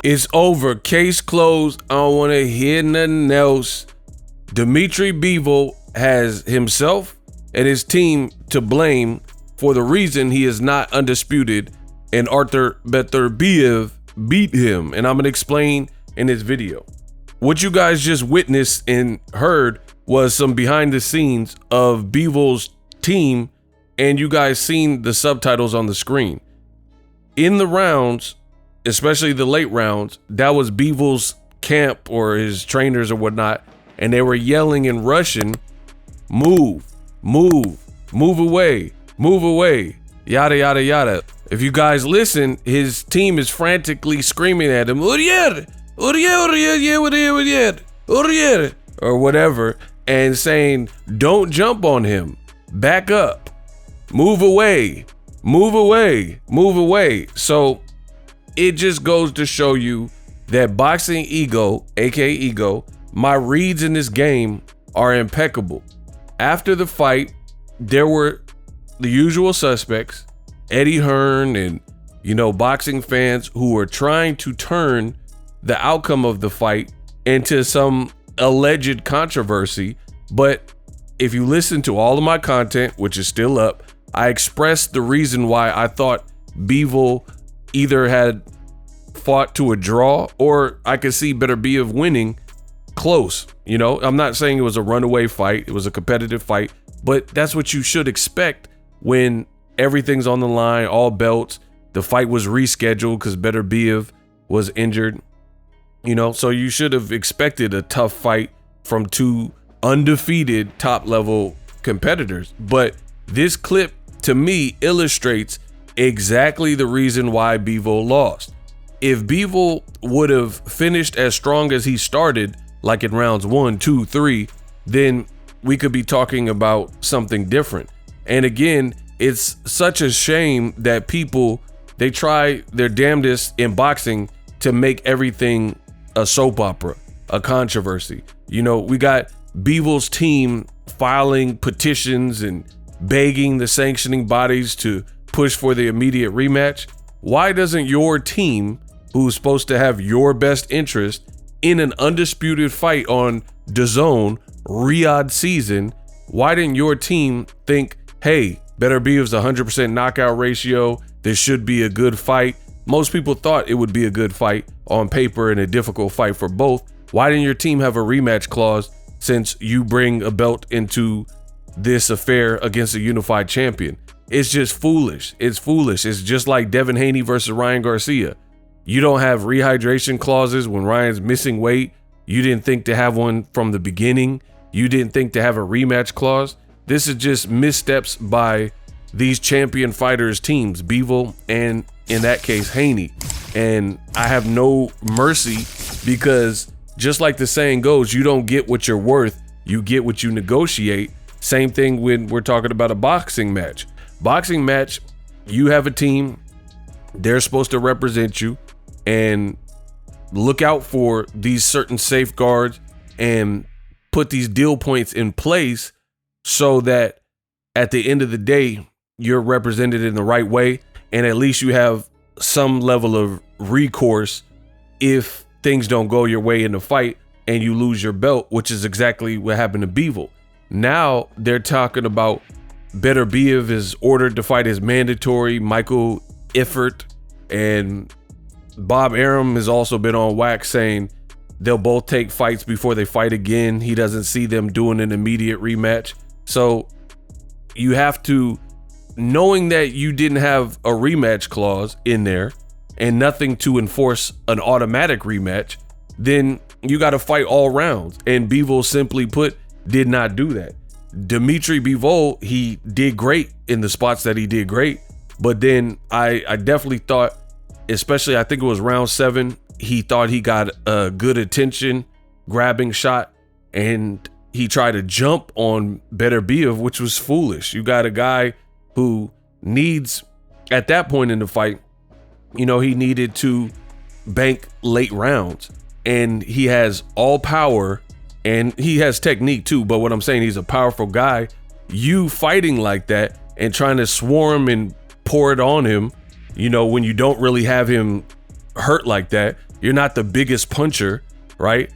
It's over. Case closed. I don't want to hear nothing else. Dmitry Bivol has himself and his team to blame for the reason he is not undisputed, and Artur Beterbiev beat him. And I'm going to explain in this video. What you guys just witnessed and heard was some behind the scenes of Bivol's team, and you guys seen the subtitles on the screen. In the rounds, especially the late rounds, that was Bivol's camp or his trainers or whatnot, and they were yelling in Russian, move, move, move away, yada, yada, yada. If you guys listen, his team is frantically screaming at him, or whatever, and saying, don't jump on him, back up, move away, move away, move away. So it just goes to show you that Boxing Ego, aka Ego, my reads in this game are impeccable. After the fight, there were the usual suspects, Eddie Hearn and, boxing fans who were trying to turn the outcome of the fight into some alleged controversy. But if you listen to all of my content, which is still up, I expressed the reason why I thought Bivol either had fought to a draw or I could see Betberbiev winning close. I'm not saying it was a runaway fight. It was a competitive fight, but that's what you should expect when everything's on the line, all belts. The fight was rescheduled because Betberbiev was injured. So you should have expected a tough fight from two undefeated top level competitors. But this clip to me illustrates exactly the reason why Bivol lost. If Bivol would have finished as strong as he started, like in rounds 1, 2, 3, then we could be talking about something different. And again, it's such a shame that people, they try their damnedest in boxing to make everything a soap opera, a controversy. We got Bivol's team filing petitions and begging the sanctioning bodies to push for the immediate rematch. Why doesn't your team, who's supposed to have your best interest in an undisputed fight on DAZN Riyadh season, why didn't your team think, hey, Betterbiev's 100% knockout ratio, this should be a good fight? Most people thought it would be a good fight on paper and a difficult fight for both. Why didn't your team have a rematch clause since you bring a belt into this affair against a unified champion? It's just foolish. It's foolish. It's just like Devin Haney versus Ryan Garcia. You don't have rehydration clauses when Ryan's missing weight. You didn't think to have one from the beginning. You didn't think to have a rematch clause. This is just missteps by these champion fighters teams, Bivol and in that case, Haney. And I have no mercy because just like the saying goes, you don't get what you're worth, you get what you negotiate. Same thing when we're talking about a boxing match. Boxing match, you have a team, they're supposed to represent you and look out for these certain safeguards and put these deal points in place so that at the end of the day, you're represented in the right way. And at least you have some level of recourse if things don't go your way in the fight and you lose your belt, which is exactly what happened to Bivol. Now they're talking about Betberbiev is ordered to fight his mandatory Michael Iffert, and Bob Arum has also been on wax saying they'll both take fights before they fight again. He doesn't see them doing an immediate rematch. So you have to, knowing that you didn't have a rematch clause in there and nothing to enforce an automatic rematch, then you got to fight all rounds. And Bivol, simply put, did not do that. Dmitry Bivol, he did great in the spots that he did great. But then I definitely thought, especially I think it was round 7, he thought he got a good attention grabbing shot and he tried to jump on Betberbiev, which was foolish. You got a guy who needs, at that point in the fight, he needed to bank late rounds, and he has all power and he has technique too. But what I'm saying, he's a powerful guy. You fighting like that and trying to swarm and pour it on him, You know, when you don't really have him hurt like that, you're not the biggest puncher, right?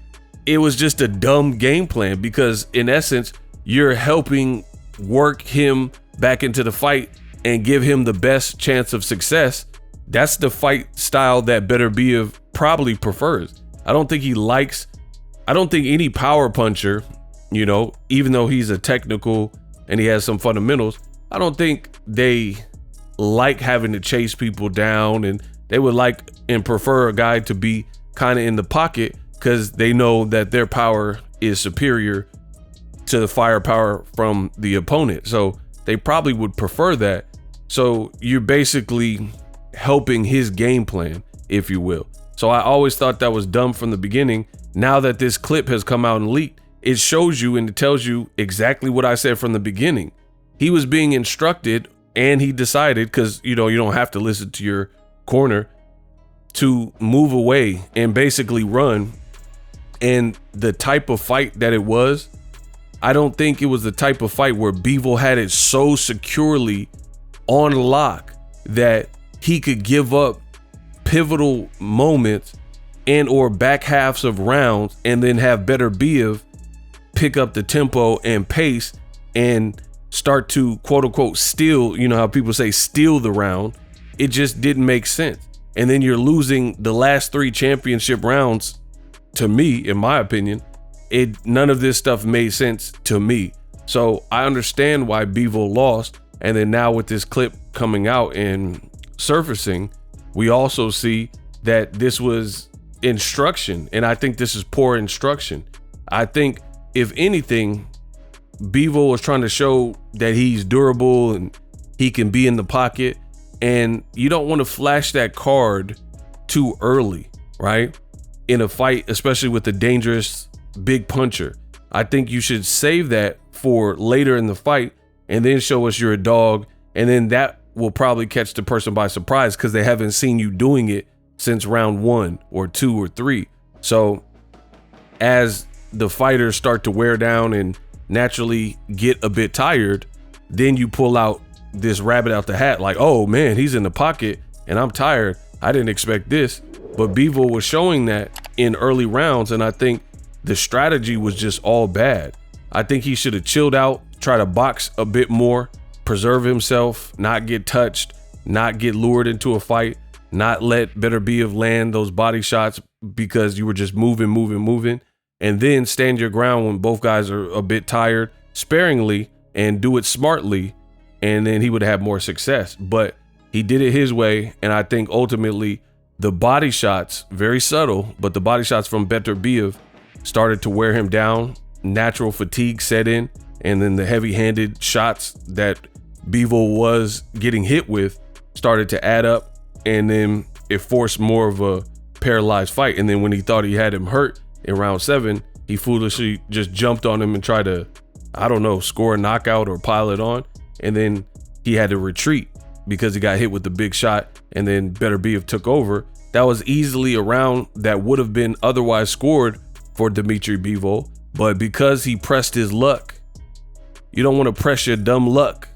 It was just a dumb game plan because in essence, you're helping work him back into the fight and give him the best chance of success. That's the fight style that Beterbiev probably prefers. I don't think any power puncher, you know, even though he's a technical and he has some fundamentals, I don't think they like having to chase people down, and they would like and prefer a guy to be kind of in the pocket because they know that their power is superior to the firepower from the opponent. So they probably would prefer that. So you're basically helping his game plan, if you will. So I always thought that was dumb from the beginning. Now that this clip has come out and leaked, it shows you and it tells you exactly what I said from the beginning. He was being instructed, and he decided, because you know you don't have to listen to your corner, to move away and basically run. And the type of fight that it was, I don't think it was the type of fight where Bivol had it so securely on lock that he could give up pivotal moments and or back halves of rounds and then have Beterbiev pick up the tempo and pace and start to quote unquote steal, you know how people say steal the round. It just didn't make sense. And then you're losing the last 3 championship rounds. To me, in my opinion, none of this stuff made sense to me. So I understand why Bivol lost. And then now with this clip coming out and surfacing, we also see that this was instruction. And I think this is poor instruction. I think if anything, Bivol was trying to show that he's durable and he can be in the pocket. And you don't want to flash that card too early, right? In a fight, especially with a dangerous big puncher. I think you should save that for later in the fight and then show us you're a dog. And then that will probably catch the person by surprise because they haven't seen you doing it since round 1 or 2 or 3. So as the fighters start to wear down and naturally get a bit tired, then you pull out this rabbit out the hat like, oh man, he's in the pocket and I'm tired. I didn't expect this. But Bivol was showing that in early rounds, and I think the strategy was just all bad. I think he should have chilled out, try to box a bit more, preserve himself, not get touched, not get lured into a fight, not let Beterbiev land those body shots because you were just moving, and then stand your ground when both guys are a bit tired, sparingly, and do it smartly, and then he would have more success. But he did it his way, and I think ultimately the body shots, very subtle, but the body shots from Beterbiev started to wear him down. Natural fatigue set in, and then the heavy-handed shots that Bivol was getting hit with started to add up, and then it forced more of a paralyzed fight. And then when he thought he had him hurt in round 7, he foolishly just jumped on him and tried to, I don't know, score a knockout or pile it on. And then he had to retreat because he got hit with the big shot, and then Beterbiev took over. That was easily a round that would have been otherwise scored for Dmitry Bivol, but because he pressed his luck, you don't want to press your dumb luck.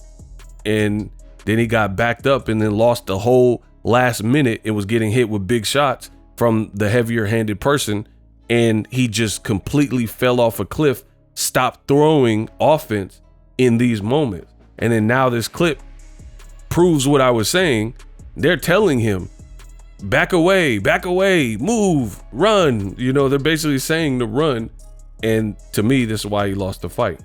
And then he got backed up and then lost the whole last minute and was getting hit with big shots from the heavier handed person. And he just completely fell off a cliff, stopped throwing offense in these moments. And then now this clip proves what I was saying. They're telling him, back away, move, run. You know, they're basically saying to run. And to me, this is why he lost the fight.